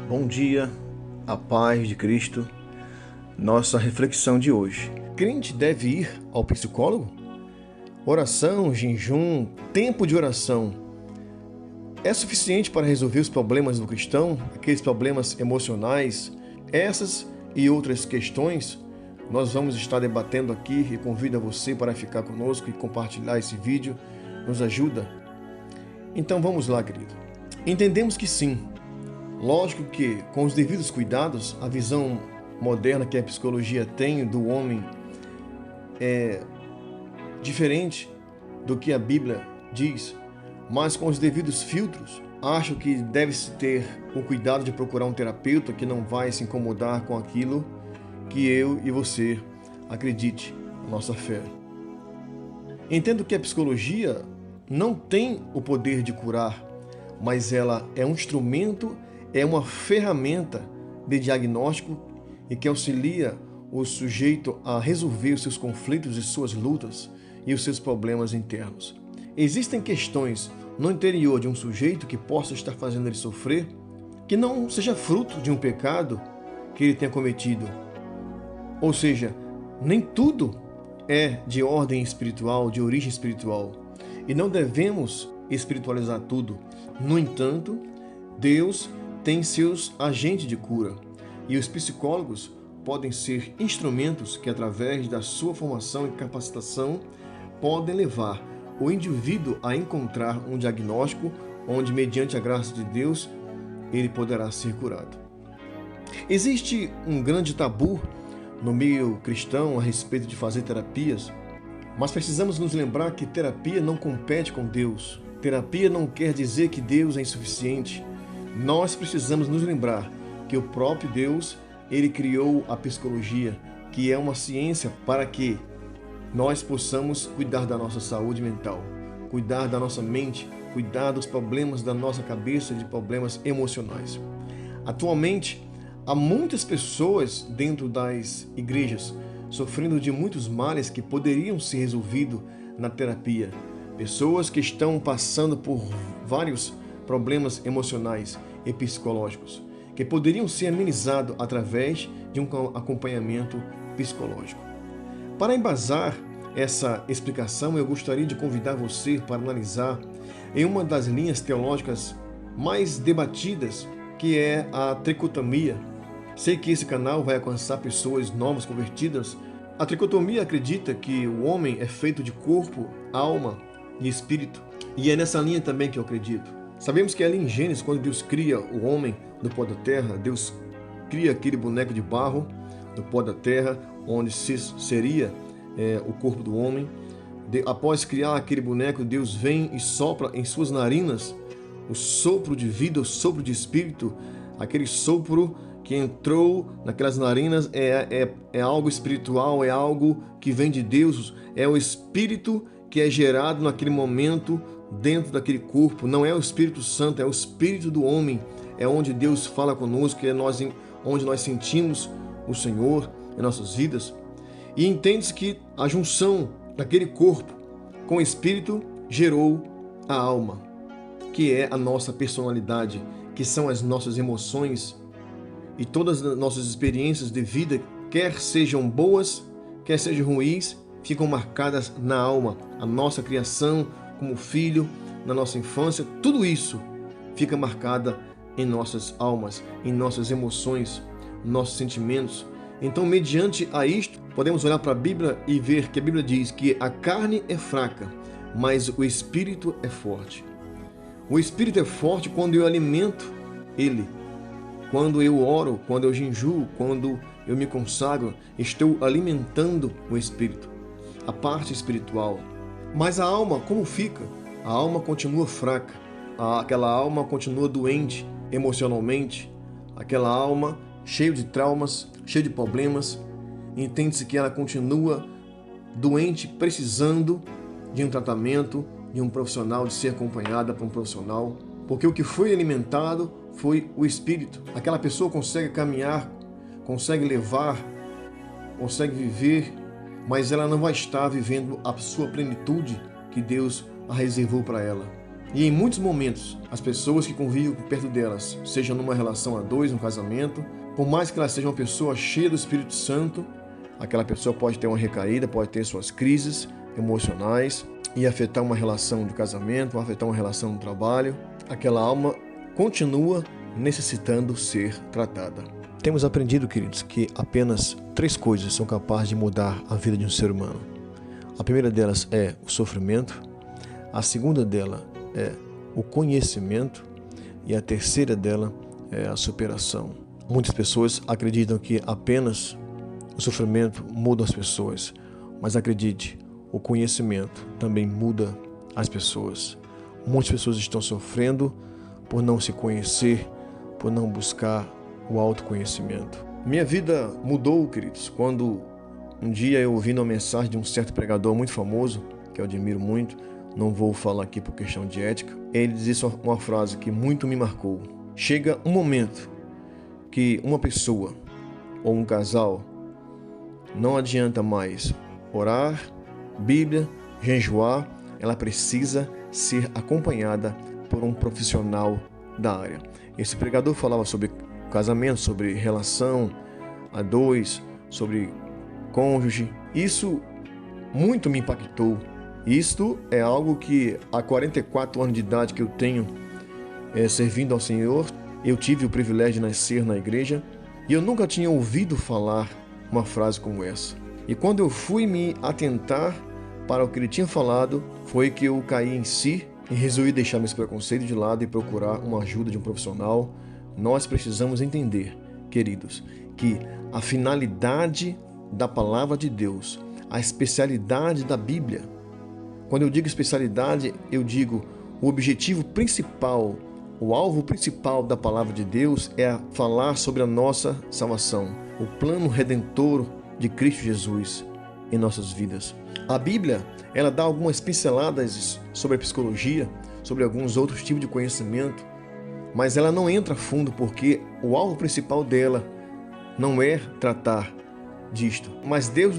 Bom dia, a paz de Cristo. Nossa reflexão de hoje. Crente deve ir ao psicólogo? Oração, jejum, tempo de oração é suficiente para resolver os problemas do cristão, aqueles problemas emocionais? Essas e outras questões nós vamos estar debatendo aqui e convido a você para ficar conosco e compartilhar esse vídeo. Nos ajuda? Então vamos lá, querido. Entendemos que sim. Lógico que, com os devidos cuidados, a visão moderna que a psicologia tem do homem é diferente do que a Bíblia diz, mas com os devidos filtros, acho que deve-se ter o cuidado de procurar um terapeuta que não vai se incomodar com aquilo que eu e você acredite na nossa fé. Entendo que a psicologia não tem o poder de curar, mas ela é um instrumento, é uma ferramenta de diagnóstico e que auxilia o sujeito a resolver os seus conflitos e suas lutas e os seus problemas internos. Existem questões no interior de um sujeito que possa estar fazendo ele sofrer, que não seja fruto de um pecado que ele tenha cometido. Ou seja, nem tudo é de ordem espiritual, de origem espiritual, e não devemos espiritualizar tudo. No entanto, Deus tem seus agentes de cura, e os psicólogos podem ser instrumentos que, através da sua formação e capacitação, podem levar o indivíduo a encontrar um diagnóstico onde, mediante a graça de Deus, ele poderá ser curado. Existe um grande tabu no meio cristão a respeito de fazer terapias, mas precisamos nos lembrar que terapia não compete com Deus. Terapia não quer dizer que Deus é insuficiente. Nós precisamos nos lembrar que o próprio Deus, ele criou a psicologia, que é uma ciência para que nós possamos cuidar da nossa saúde mental, cuidar da nossa mente, cuidar dos problemas da nossa cabeça, de problemas emocionais. Atualmente, há muitas pessoas dentro das igrejas sofrendo de muitos males que poderiam ser resolvidos na terapia. Pessoas que estão passando por vários problemas emocionais e psicológicos, que poderiam ser amenizados através de um acompanhamento psicológico. Para embasar essa explicação, eu gostaria de convidar você para analisar em uma das linhas teológicas mais debatidas, que é a tricotomia. Sei que esse canal vai alcançar pessoas novas convertidas. A tricotomia acredita que o homem é feito de corpo, alma e espírito, e é nessa linha também que eu acredito. Sabemos que ali em Gênesis, quando Deus cria o homem do pó da terra, Deus cria aquele boneco de barro do pó da terra, onde seria o corpo do homem. Após criar aquele boneco, Deus vem e sopra em suas narinas o sopro de vida, o sopro de espírito. Aquele sopro que entrou naquelas narinas é algo espiritual, é algo que vem de Deus, é o espírito que é gerado naquele momento dentro daquele corpo. Não é o Espírito Santo, é o espírito do homem, é onde Deus fala conosco, é onde nós sentimos o Senhor em nossas vidas. E entende-se que a junção daquele corpo com o espírito gerou a alma, que é a nossa personalidade, que são as nossas emoções e todas as nossas experiências de vida, quer sejam boas, quer sejam ruins, ficam marcadas na alma. A nossa criação como filho, na nossa infância, tudo isso fica marcada em nossas almas, em nossas emoções, nossos sentimentos. Então, mediante a isto, podemos olhar para a Bíblia e ver que a Bíblia diz que a carne é fraca, mas o espírito é forte. O espírito é forte quando eu alimento ele. Quando eu oro, quando eu jejuo, quando eu me consagro, estou alimentando o espírito, a parte espiritual. Mas a alma, como fica? A alma continua fraca, aquela alma continua doente emocionalmente, aquela alma cheia de traumas, cheia de problemas. Entende-se que ela continua doente, precisando de um tratamento, de um profissional, de ser acompanhada por um profissional, porque o que foi alimentado foi o espírito. Aquela pessoa consegue caminhar, consegue levar, consegue viver, mas ela não vai estar vivendo a sua plenitude que Deus a reservou para ela. E em muitos momentos, as pessoas que convivem perto delas, seja numa relação a dois, um casamento, por mais que ela seja uma pessoa cheia do Espírito Santo, aquela pessoa pode ter uma recaída, pode ter suas crises emocionais e afetar uma relação de casamento, afetar uma relação no trabalho. Aquela alma continua necessitando ser tratada. Temos aprendido, queridos, que apenas 3 coisas são capazes de mudar a vida de um ser humano. A primeira delas é o sofrimento, a segunda dela é o conhecimento e a terceira dela é a superação. Muitas pessoas acreditam que apenas o sofrimento muda as pessoas, mas acredite, o conhecimento também muda as pessoas. Muitas pessoas estão sofrendo por não se conhecer, por não buscar o autoconhecimento. Minha vida mudou, queridos, quando um dia eu ouvi uma mensagem de um certo pregador muito famoso, que eu admiro muito, não vou falar aqui por questão de ética. Ele disse uma frase que muito me marcou. Chega um momento que uma pessoa ou um casal não adianta mais orar, Bíblia, jejuar, ela precisa ser acompanhada por um profissional da área. Esse pregador falava sobre casamento, sobre relação a dois, sobre cônjuge. Isso muito me impactou. Isto é algo que há 44 anos de idade que eu tenho servindo ao Senhor, eu tive o privilégio de nascer na igreja e eu nunca tinha ouvido falar uma frase como essa. E quando eu fui me atentar para o que ele tinha falado, foi que eu caí em si e resolvi deixar meus preconceitos de lado e procurar uma ajuda de um profissional. Nós precisamos entender, queridos, que a finalidade da palavra de Deus, a especialidade da Bíblia, quando eu digo especialidade, eu digo o objetivo principal, o alvo principal da palavra de Deus é falar sobre a nossa salvação, o plano redentor de Cristo Jesus em nossas vidas. A Bíblia, ela dá algumas pinceladas sobre a psicologia, sobre alguns outros tipos de conhecimento, mas ela não entra a fundo porque o alvo principal dela não é tratar disto. Mas Deus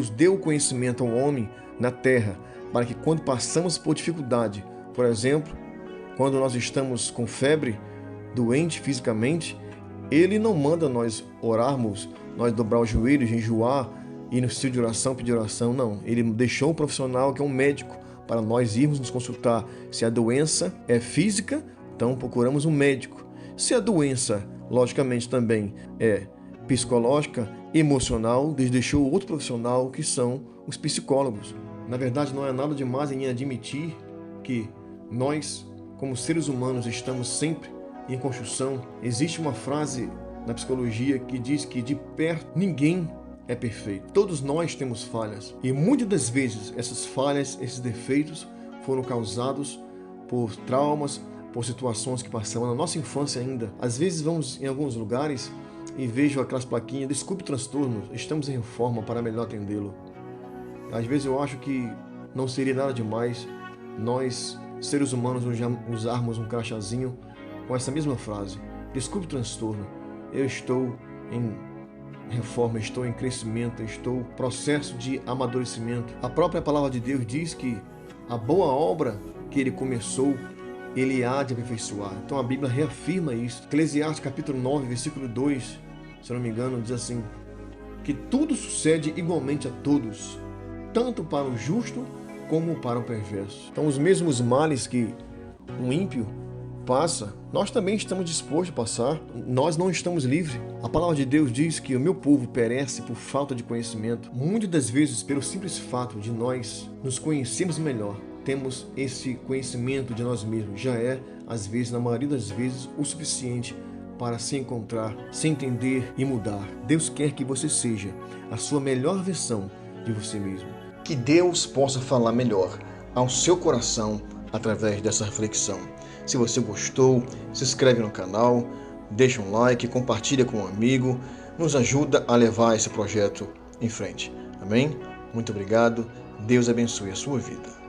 deu conhecimento ao homem na terra para que quando passamos por dificuldade, por exemplo, quando nós estamos com febre, doente fisicamente, Ele não manda nós orarmos, nós dobrar os joelhos, jejuar, ir no estilo de oração, pedir oração, não. Ele deixou um profissional que é um médico para nós irmos nos consultar. Se a doença é física, então procuramos um médico. Se a doença, logicamente, também é psicológica, emocional, Deus deixou outro profissional que são os psicólogos. Na verdade, não é nada demais em admitir que nós, como seres humanos, estamos sempre em construção. Existe uma frase na psicologia que diz que de perto ninguém é perfeito. Todos nós temos falhas. E muitas das vezes essas falhas, esses defeitos foram causados por traumas, por situações que passamos na nossa infância ainda. Às vezes vamos em alguns lugares e vejo aquelas plaquinhas, desculpe o transtorno, estamos em reforma para melhor atendê-lo. Às vezes eu acho que não seria nada demais nós, seres humanos, usarmos um crachazinho com essa mesma frase. Desculpe o transtorno, eu estou em reforma, estou em crescimento, estou em processo de amadurecimento. A própria palavra de Deus diz que a boa obra que Ele começou, Ele há de aperfeiçoar. Então a Bíblia reafirma isso. Eclesiastes capítulo 9, versículo 2, se eu não me engano, diz assim, que tudo sucede igualmente a todos, tanto para o justo como para o perverso. Então os mesmos males que um ímpio passa, nós também estamos dispostos a passar. Nós não estamos livres. A palavra de Deus diz que o meu povo perece por falta de conhecimento. Muitas das vezes, pelo simples fato de nós nos conhecermos melhor, temos esse conhecimento de nós mesmos. Já é, às vezes, na maioria das vezes, o suficiente para se encontrar, se entender e mudar. Deus quer que você seja a sua melhor versão de você mesmo. Que Deus possa falar melhor ao seu coração através dessa reflexão. Se você gostou, se inscreve no canal, deixa um like, compartilha com um amigo, nos ajuda a levar esse projeto em frente. Amém? Muito obrigado. Deus abençoe a sua vida.